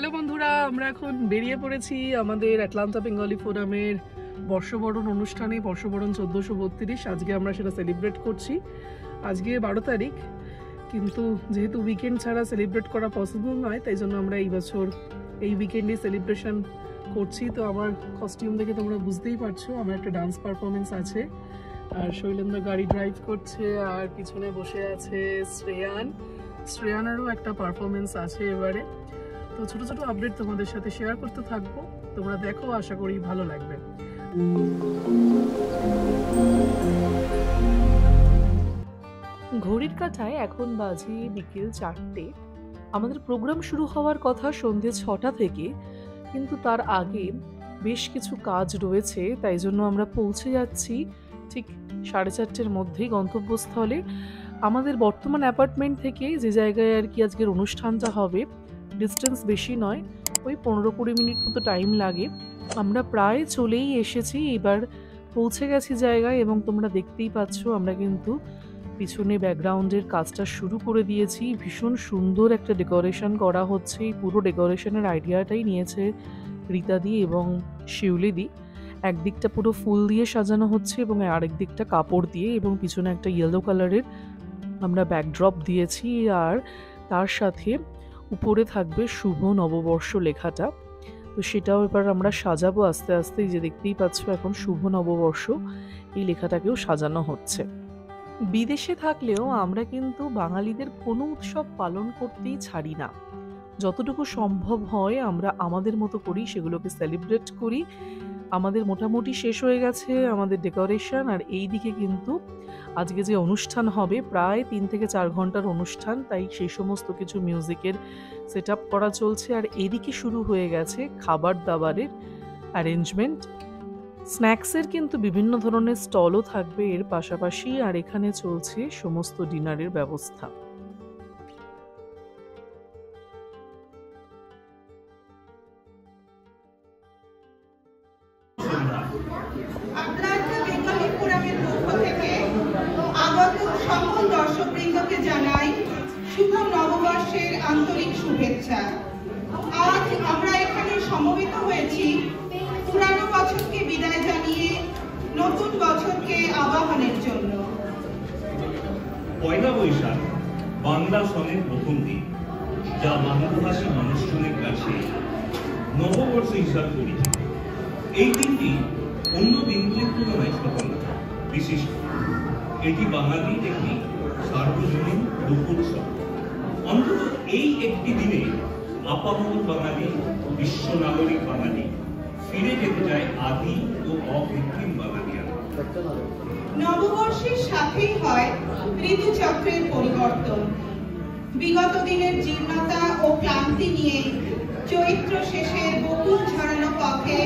Hello বন্ধুরা, আমরা এখন বেরিয়ে পড়েছি আমাদের আটলান্টা বেঙ্গলি ফোরামের বর্ষবরণ অনুষ্ঠানে। বর্ষবরণ 1432, আজকে আমরা সেটা সেলিব্রেট করছি। আজকে 12 তারিখ, কিন্তু যেহেতু উইকেন্ড ছাড়া সেলিব্রেট করা পসিবল নয়, তাই জন্য আমরা এই বছর এই উইকেন্ডে সেলিব্রেশন করছি। তো আমার কস্টিউম দেখে তোমরা বুঝতেই পারছো আমার একটা ডান্স পারফরমেন্স আছে। আর শৈলেন্দ্র গাড়ি ড্রাইভ করছে, আর পিছনে বসে আছে শ্রেয়ানেরও একটা পারফরমেন্স আছে এবারে। তো ছোট ছোট আপডেট তোমাদের সাথে শেয়ার করতে থাকবো, তোমরা দেখো, আশা করি ভালো লাগবে। ঘড়ির কাঁটায় এখন বাজে বিকেল 4টে। আমাদের প্রোগ্রাম শুরু হওয়ার কথা সন্ধ্যে 6টা থেকে, কিন্তু তার আগে বেশ কিছু কাজ রয়েছে, তাই জন্য আমরা পৌঁছে যাচ্ছি ঠিক 4:30-এর মধ্যেই গন্তব্যস্থলে। আমাদের বর্তমান অ্যাপার্টমেন্ট থেকে যে জায়গায় আর কি আজকের অনুষ্ঠানটা হবে, ডিস্টেন্স বেশি নয়, ওই 15-20 মিনিট মতো টাইম লাগে। আমরা প্রায় চলেই এসেছি, এবার পৌঁছে গেছি জায়গায়। এবং তোমরা দেখতেই পাচ্ছ আমরা কিন্তু পিছনে ব্যাকগ্রাউন্ডের কাজটা শুরু করে দিয়েছি। ভীষণ সুন্দর একটা ডেকোরেশন করা হচ্ছে। এই পুরো ডেকোরেশনের আইডিয়াটাই নিয়েছে রীতাদি এবং শিউলিদি। একদিকটা পুরো ফুল দিয়ে সাজানো হচ্ছে এবং আরেক দিকটা কাপড় দিয়ে, এবং পিছনে একটা ইয়েলো কালারের আমরা ব্যাকড্রপ দিয়েছি। আর তার সাথে উপরে থাকবে শুভ নববর্ষ লেখাটা। তো সেটাও এবার আমরা সাজাবো আস্তে আস্তে। যে দেখতেই পাচ্ছ এখন শুভ নববর্ষ, এই লেখাটাকেও সাজানো হচ্ছে। বিদেশে থাকলেও আমরা কিন্তু বাঙালিদের কোনো উৎসব পালন করতেই ছাড়ি না। যতটুকু সম্ভব হয় আমরা আমাদের মতো করি, সেগুলোকে সেলিব্রেট করি। আমাদের মোটামুটি শেষ হয়ে গেছে আমাদের ডেকোরেশন। আর এই দিকে কিন্তু আজকে যে অনুষ্ঠান হবে প্রায় 3 থেকে 4 ঘন্টার অনুষ্ঠান, তাই সেই সমস্ত কিছু মিউজিকের সেট আপ করা চলছে। আর এদিকে শুরু হয়ে গেছে খাবার দাবারের অ্যারেঞ্জমেন্ট। স্ন্যাক্সের কিন্তু বিভিন্ন ধরনের স্টলও থাকবে এর পাশাপাশি। আর এখানে চলছে সমস্ত ডিনারের ব্যবস্থা। আটলান্টা বেঙ্গলি ফোরামের পক্ষ থেকে আগত সকল দর্শকবৃন্দকে জানাই শুভ নববর্ষের আন্তরিক শুভেচ্ছা। আজ আমরা এখানে সমবেত হয়েছি পুরানো বছরকে বিদায় জানিয়ে নতুন বছরকে আবাহনের জন্য। পয়লা বৈশাখ বাংলা সনের প্রথম দিন, যা বাংলাভাষী মানুষজনের কাছে নববর্ষ হিসাবে পরিচিত। এই দিনটি অন্য দিনগুলির তুলনায় স্বতন্ত্র, বিশেষ এটি বাঙালির একটি সার্বজনীন লোকোৎসব। অন্তত এই একটি দিনে আপামর বাঙালি, বিশ্ব নাগরিক বাঙালি ফিরে যেতে চায় আদি ও অকৃত্রিম বাঙালিয়ানা। নববর্ষের সাথেই হয় ঋতুচক্রের পরিবর্তন। বিগত দিনের জীর্ণতা ও ক্লান্তি নিয়ে চৈত্র শেষের বকুল ঝরানো পথে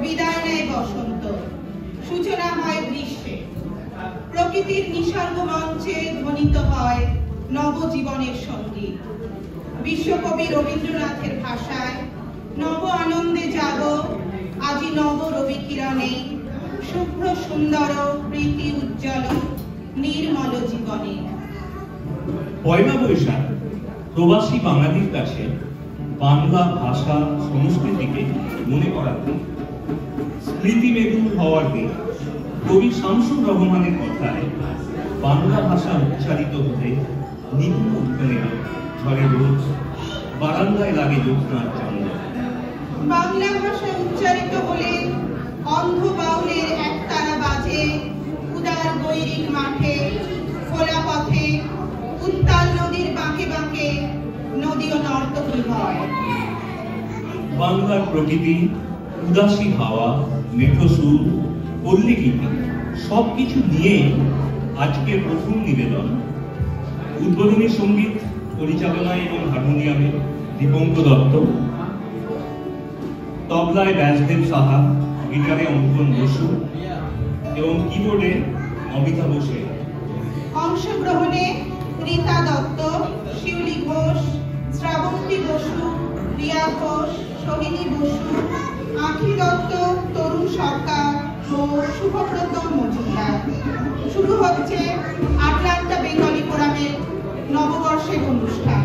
বিদায় নেয় বসন্ত, সূচনা হয় গ্রীষ্মে। প্রকৃতির নিসর্গ মঞ্চে ধ্বনিত হয় নবজীবনের সঙ্গীত। বিশ্বকবি রবীন্দ্রনাথের ভাষায় নব আনন্দে যাব আজি নব রবি কিরণে, শুভ্র সুন্দর প্রীতি উজ্জ্বল নির্মল জীবনে। পয়লা বৈশাখ প্রবাসী বাঙালির কাছে বাংলা ভাষা সংস্কৃতিকে মনে করাতে স্মৃতিমেদুর হওয়ার দিন। কবি শামসুর রহমানের কথায় বাংলা ভাষা উচ্চারিত হতে নিপুণ উঠে ঝড়ে রোজ, বারান্দায় লাগে জ্যোৎস্নার চন্দ্র। বাংলা ভাষা উচ্চারিত হলে অন্ধ বাউলের একতারা বাজে, উদার গৈরিক মাঠে, খোলা পথে, উত্তাল নদীর বাঁকে বাঁকে নদীও নর্তকী হয়। বাংলার প্রকৃতি, উদাসী হাওয়া, মেঠো সুর, পল্লী গীতি সবকিছু নিয়ে আজকের প্রথম নিবেদন। উদ্বোধনী সঙ্গীত পরিচালনায় এবং হারমোনিয়ামে দীপঙ্কর দত্ত, তবলায় ব্যাসদেব সাহা, গিটারে অঙ্কন বসু এবং কিবোর্ডে অমিতা বসে। অংশগ্রহণে রীতা দত্ত, শিউলি ঘোষ, শ্রাবন্তী বসু, রিয়া ঘোষ, সোহিনী বসু, আঁখি দত্ত, তরুণ সরকার ও শুভব্রত মজুমদার। শুরু হচ্ছে আটলান্টা বেঙ্গলি ফোরামের নববর্ষের অনুষ্ঠান।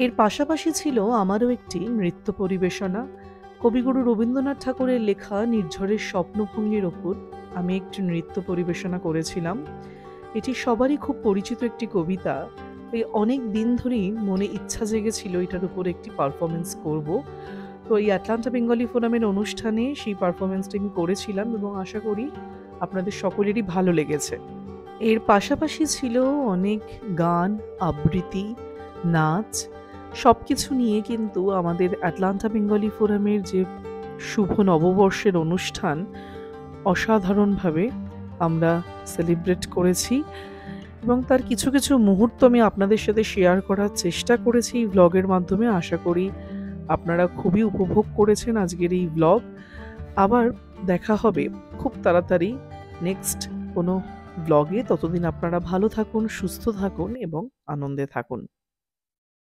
এর পাশাপাশি ছিল আমারও একটি নৃত্য পরিবেশনা। কবিগুরু রবীন্দ্রনাথ ঠাকুরের লেখা নির্ঝরের স্বপ্নভঙ্গির ওপর আমি একটি নৃত্য পরিবেশনা করেছিলাম। এটি সবারই খুব পরিচিত একটি কবিতা। এই অনেক দিন ধরেই মনে ইচ্ছা জেগেছিল এটার উপর একটি পারফরমেন্স করব। তো এই আটলান্টা বেঙ্গলি ফোরামের অনুষ্ঠানে সেই পারফরমেন্সটা আমি করেছিলাম এবং আশা করি আপনাদের সকলেরই ভালো লেগেছে। এর পাশাপাশি ছিল অনেক গান, আবৃত্তি, নাচ, সবকিছু নিয়ে কিন্তু আমাদের আটলান্টা বেঙ্গলি ফোরামের যে শুভ নববর্ষের অনুষ্ঠান অসাধারণভাবে আমরা সেলিব্রেট করেছি এবং তার কিছু কিছু মুহূর্ত আমি আপনাদের সাথে শেয়ার করার চেষ্টা করেছি এই ভ্লগের মাধ্যমে। আশা করি আপনারা খুবই উপভোগ করেছেন আজকের এই ভ্লগ। আবার দেখা হবে খুব তাড়াতাড়ি নেক্সট কোনো ব্লগে। ততদিন আপনারা ভালো থাকুন, সুস্থ থাকুন এবং আনন্দে থাকুন।